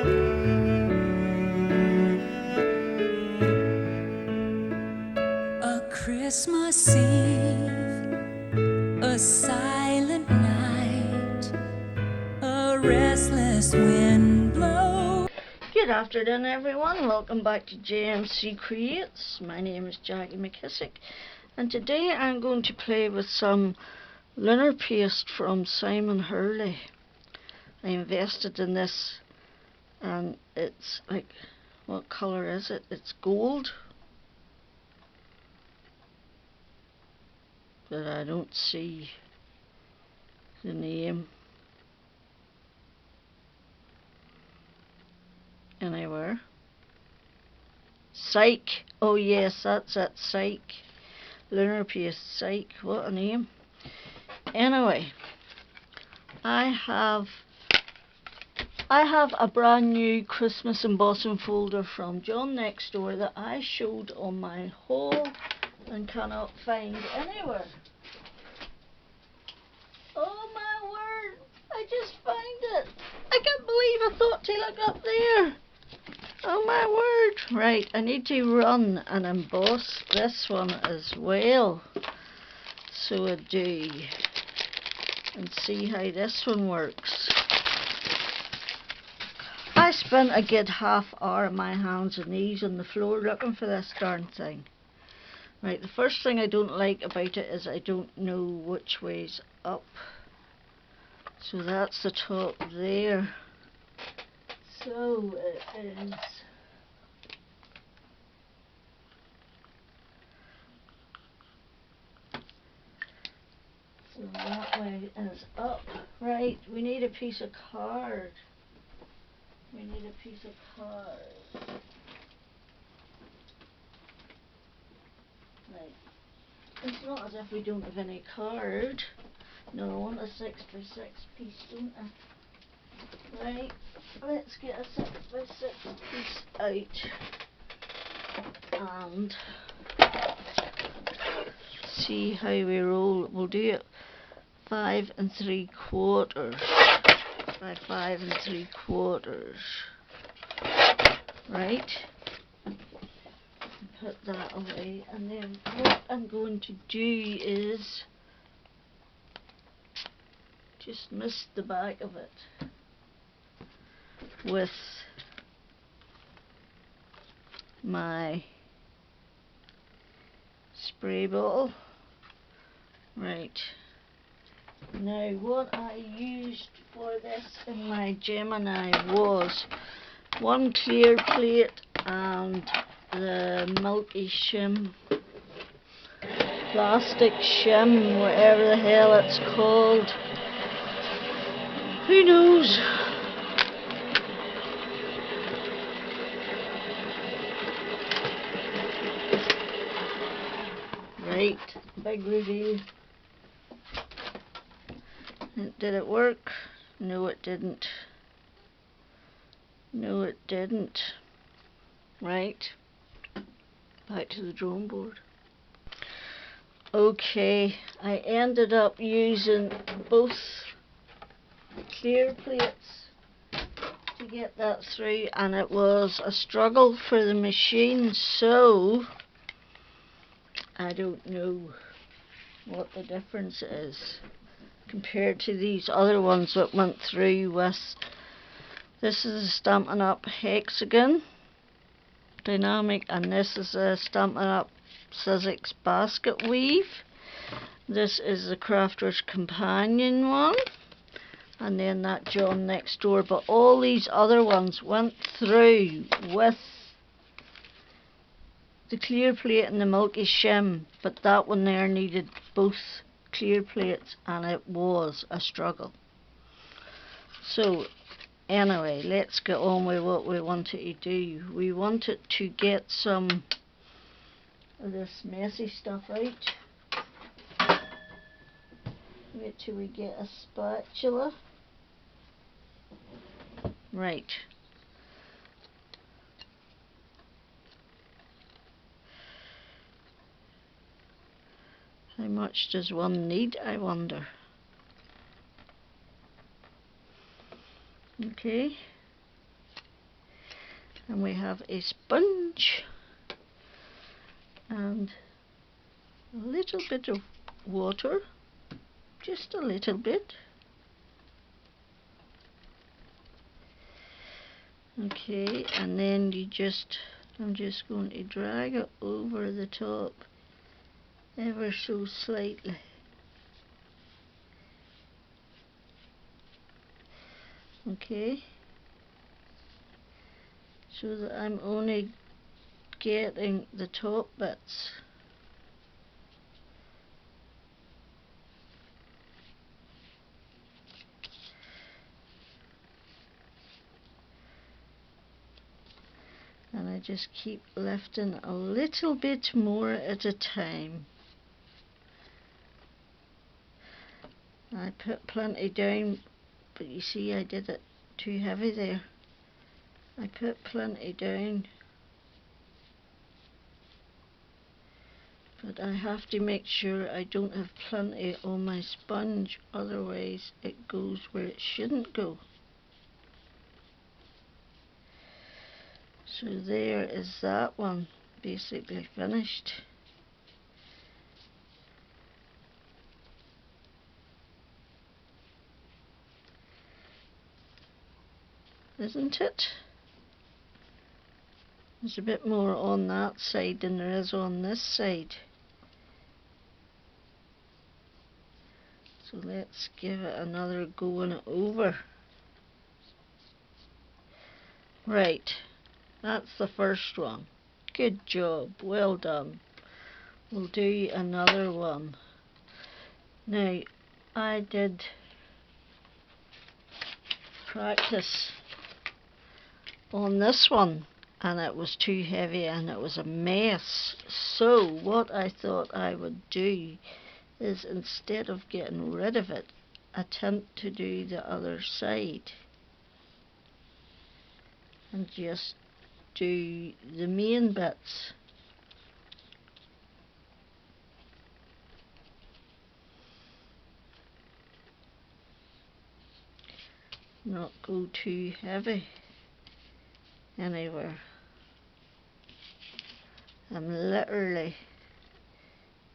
A Christmas Eve, a silent night, a restless wind blows. Good afternoon everyone, welcome back to JMC Creates. My name is Jackie McKissick and today I'm going to play with some lunar paste from Simon Hurley. I invested in this and it's like, what colour is it? It's gold. But I don't see the name anywhere. Psych. Oh yes, that's it. Psych. Lunar paste. Psych. What a name. Anyway, I have a brand new Christmas embossing folder from John next door that I showed on my haul and cannot find anywhere. Oh my word, I just found it. I can't believe I thought to look up there. Oh my word. Right, I need to run and emboss this one as well. So I do. And see how this one works. I spent a good half hour on my hands and knees on the floor looking for this darn thing. Right, the first thing I don't like about it is I don't know which way's up. So that's the top there. So it is. So that way is up. Right, we need a piece of card. We need a piece of card. Right. It's not as if we don't have any card. No, I want a 6x6 piece, don't I? Right, let's get a 6x6 piece out and see how we roll. We'll do it 5 3/4 by 5 3/4. Right? Put that away, and then what I'm going to do is just mist the back of it with my spray bottle. Right, now what I used for this in my Gemini was one clear plate and the milky shim, plastic shim, whatever the hell it's called, who knows. Right, big reveal. Did it work? No it didn't. No it didn't. Right, back to the drawing board. Okay, I ended up using both clear plates to get that through, and it was a struggle for the machine, so I don't know what the difference is compared to these other ones that went through with. This is a Stampin' Up! Hexagon Dynamic, and this is a Stampin' Up! Sizzix Basket Weave. This is the Crafter's Companion one, and then that John next door. But all these other ones went through with the clear plate and the milky shim, but that one there needed both clear plates, and it was a struggle. So anyway, let's get on with what we wanted to do. We wanted to get some of this messy stuff out. Wait till we get a spatula. Right. How much does one need, I wonder? Okay. And we have a sponge and a little bit of water, just a little bit. Okay, and then I'm just going to drag it over the top ever so slightly. Okay, so that I'm only getting the top bits. And I just keep lifting a little bit more at a time. I put plenty down, but you see I did it too heavy there. I put plenty down, but I have to make sure I don't have plenty on my sponge, otherwise it goes where it shouldn't go. So there is that one, basically finished. Isn't it? There's a bit more on that side than there is on this side. So let's give it another go on it over. Right, that's the first one. Good job, well done. We'll do another one. Now, I did practice on this one and it was too heavy and it was a mess. So what I thought I would do is, instead of getting rid of it, attempt to do the other side and just do the main bits. Not go too heavy anywhere. I'm literally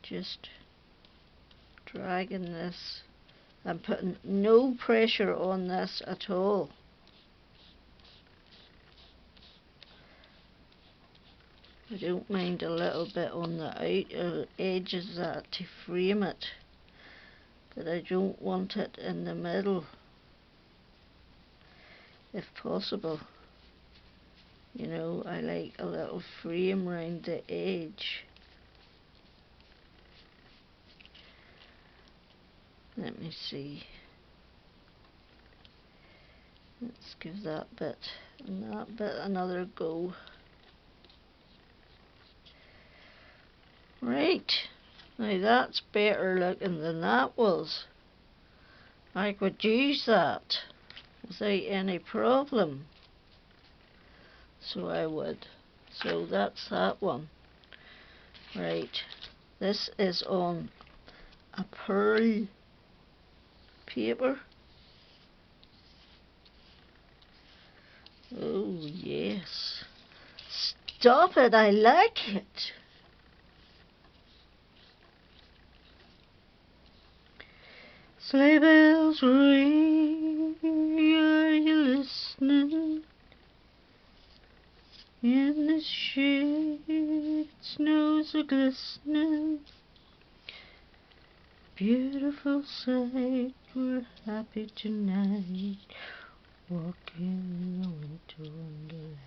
just dragging this. I'm putting no pressure on this at all. I don't mind a little bit on the outer edges of that to frame it, but I don't want it in the middle if possible. You know, I like a little frame round the edge. Let me see. Let's give that bit and that bit another go. Right, now that's better looking than that was. I could use that without any problem. So I would. So that's that one. Right, this is on a pearl paper. Oh yes. Stop it, I like it. Sleigh bells ring, are you listening? In the shade, snows are glistening. Beautiful sight, we're happy tonight, walking in the winter wonderland.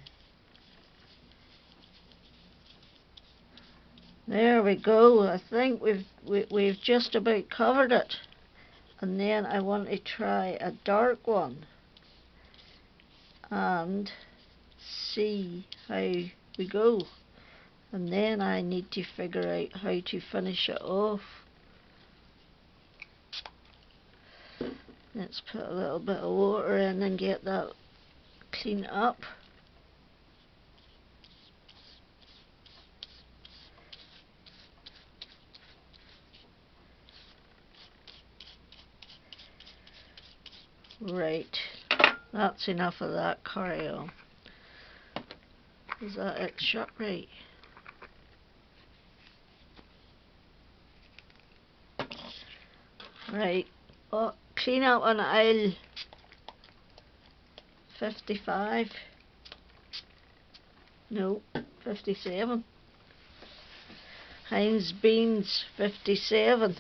There we go. I think we've just about covered it. And then I want to try a dark one and see how we go. And then I need to figure out how to finish it off. Let's put a little bit of water in and get that cleaned up. Right, that's enough of that, carry on. Is that it shut right? Right. Oh, clean out on aisle 55. No, 57. Heinz beans 57.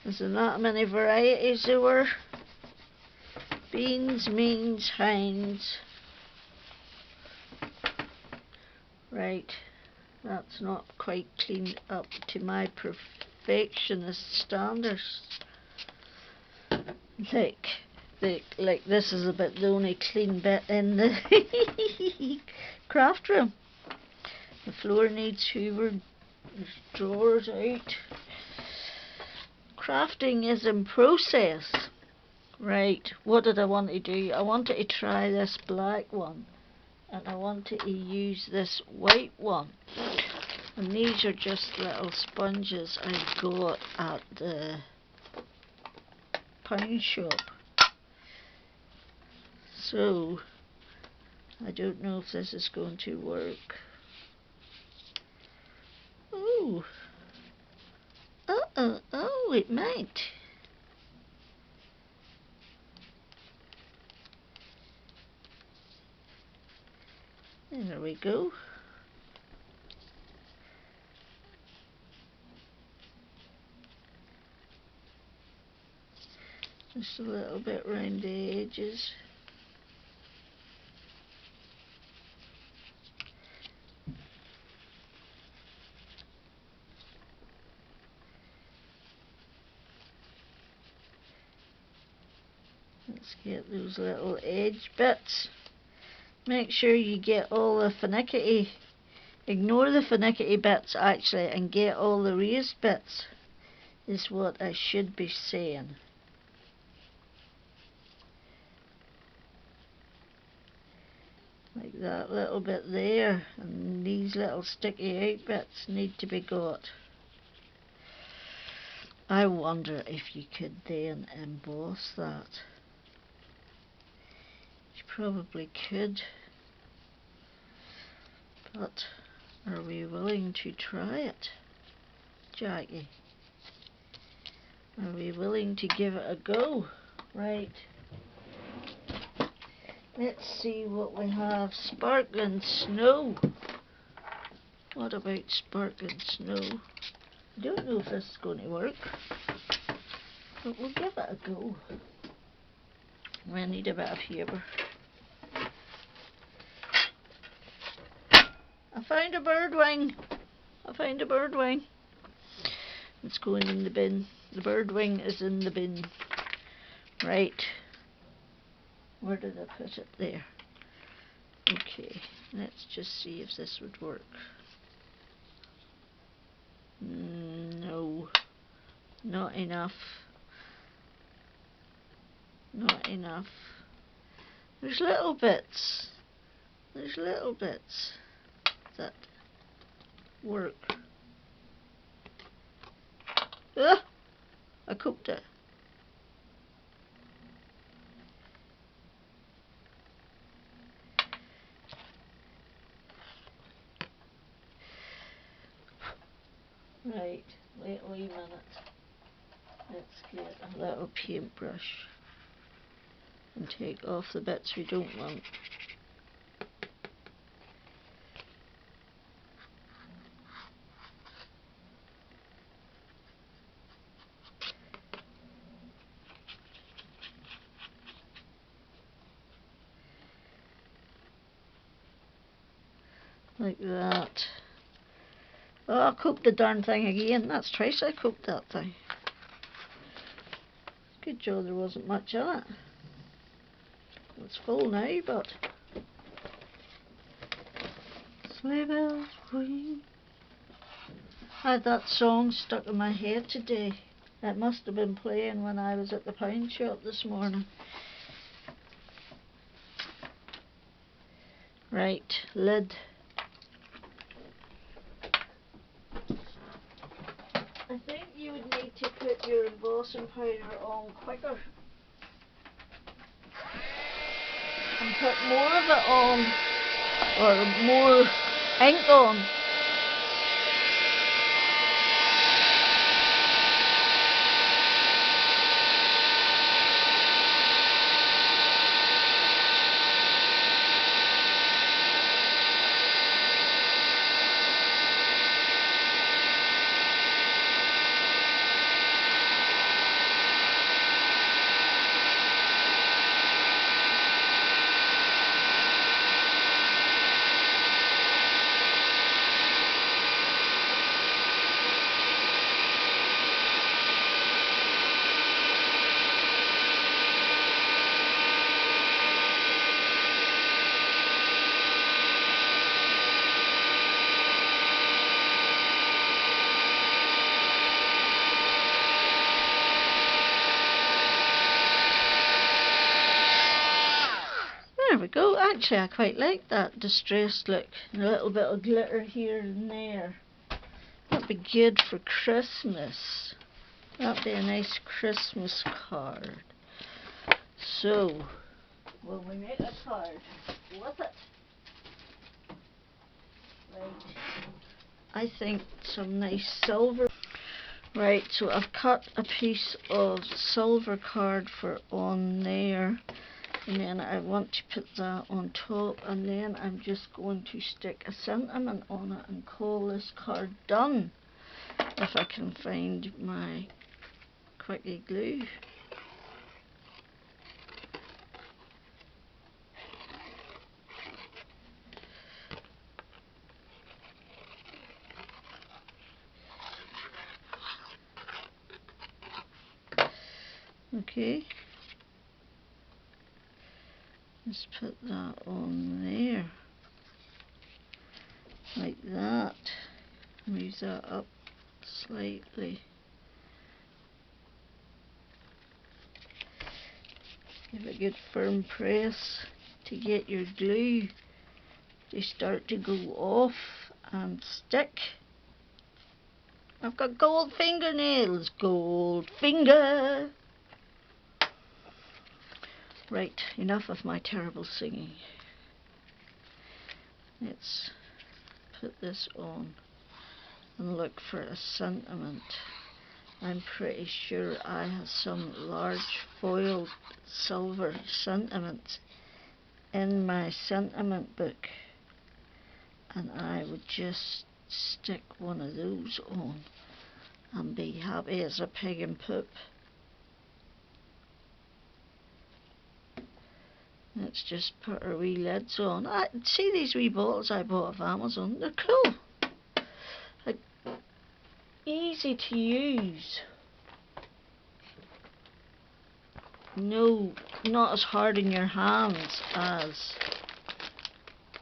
Isn't that many varieties there were? Beans, means, Heinz. Right, that's not quite cleaned up to my perfectionist standards. Like this is about the only clean bit in the craft room. The floor needs hoovered, there's drawers out. Crafting is in process. Right, what did I want to do? I wanted to try this black one, and I wanted to use this white one. And these are just little sponges I got at the pound shop. So, I don't know if this is going to work. Oh, oh, it might. There we go. Just a little bit round the edges. Let's get those little edge bits. Make sure you get all the finicky, ignore the finicky bits actually, and get all the raised bits, is what I should be saying. Like that little bit there, and these little sticky out bits need to be got. I wonder if you could then emboss that. You probably could, but are we willing to try it, Jackie? Are we willing to give it a go? Right. Let's see what we have. Sparkling snow. What about sparkling snow? I don't know if this is going to work, but we'll give it a go. We need a bit of paper. I found a bird wing. I found a bird wing. It's going in the bin. The bird wing is in the bin. Right. Where did I put it? There. Okay, let's just see if this would work. No, not enough. Not enough. There's little bits. There's little bits that work. Ah! I cooked it. Right, wait a wee minute. Let's get a little paintbrush and take off the bits we don't want. Like that. Oh, I cooked the darn thing again. That's twice I cooked that thing. Good job there wasn't much in it. It's full now, but sleigh bells ring. I had that song stuck in my head today. It must have been playing when I was at the pound shop this morning. Right, lid. I think you would need to put your embossing powder on quicker and put more of it on or more ink on. There we go. Actually, I quite like that distressed look. A little bit of glitter here and there. That'd be good for Christmas. That'd be a nice Christmas card. So, will we make a card with it? Right. I think some nice silver. Right, so I've cut a piece of silver card for on there. And then I want to put that on top, and then I'm just going to stick a sentiment on it and call this card done, if I can find my quickie glue. Okay. Let's put that on there, like that. Move that up slightly. Give a good firm press to get your glue to start to go off and stick. I've got gold fingernails, gold finger. Right, enough of my terrible singing. Let's put this on and look for a sentiment. I'm pretty sure I have some large foiled silver sentiments in my sentiment book, and I would just stick one of those on and be happy as a pig in poop. Let's just put our wee lids on. See these wee bottles I bought off Amazon? They're cool. Like, easy to use. No, not as hard in your hands as...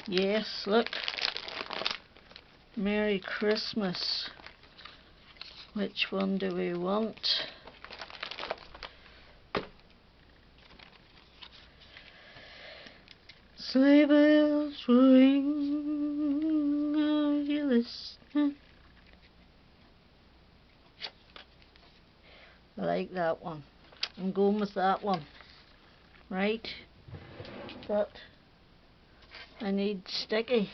Yes, look. Merry Christmas. Which one do we want? Sleigh bells ring, are you listening? I like that one. I'm going with that one. Right? But I need sticky.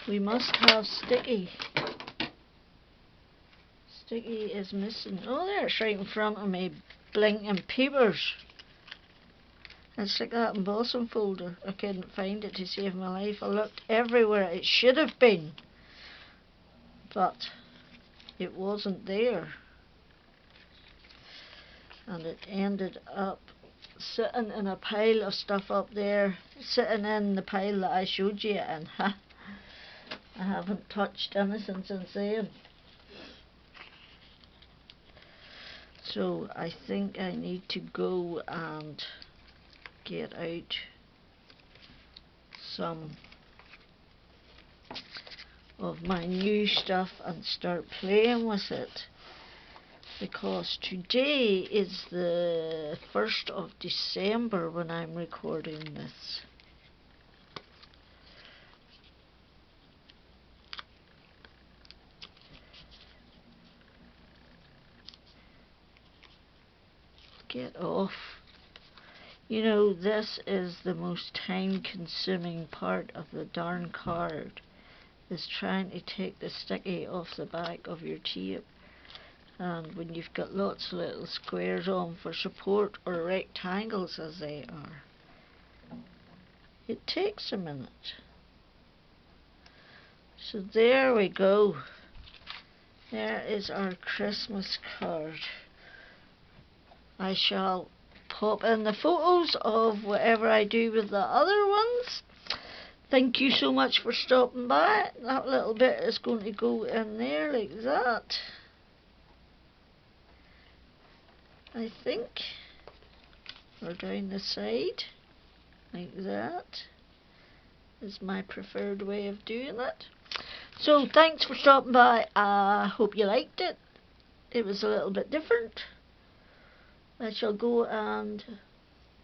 We must have sticky. Sticky is missing. Oh, there it's right in front of me, blinking peepers. It's like that embossing folder. I couldn't find it to save my life. I looked everywhere. It should have been, but it wasn't there. And it ended up sitting in a pile of stuff up there, sitting in the pile that I showed you, and I haven't touched anything since then. So I think I need to go and get out some of my new stuff and start playing with it, because today is the 1st of December when I'm recording this. Get off. You know, this is the most time-consuming part of the darn card, is trying to take the sticky off the back of your tape. And when you've got lots of little squares on for support, or rectangles as they are, it takes a minute. So there we go. There is our Christmas card. I shall pop in the photos of whatever I do with the other ones. Thank you so much for stopping by. That little bit is going to go in there like that, I think, or down the side like that is my preferred way of doing it. So thanks for stopping by. I hope you liked it. It was a little bit different. I shall go and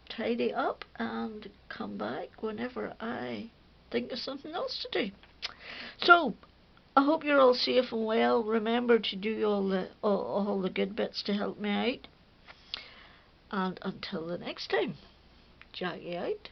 tidy up and come back whenever I think of something else to do. So I hope you're all safe and well. Remember to do all the good bits to help me out. And until the next time, Jackie out.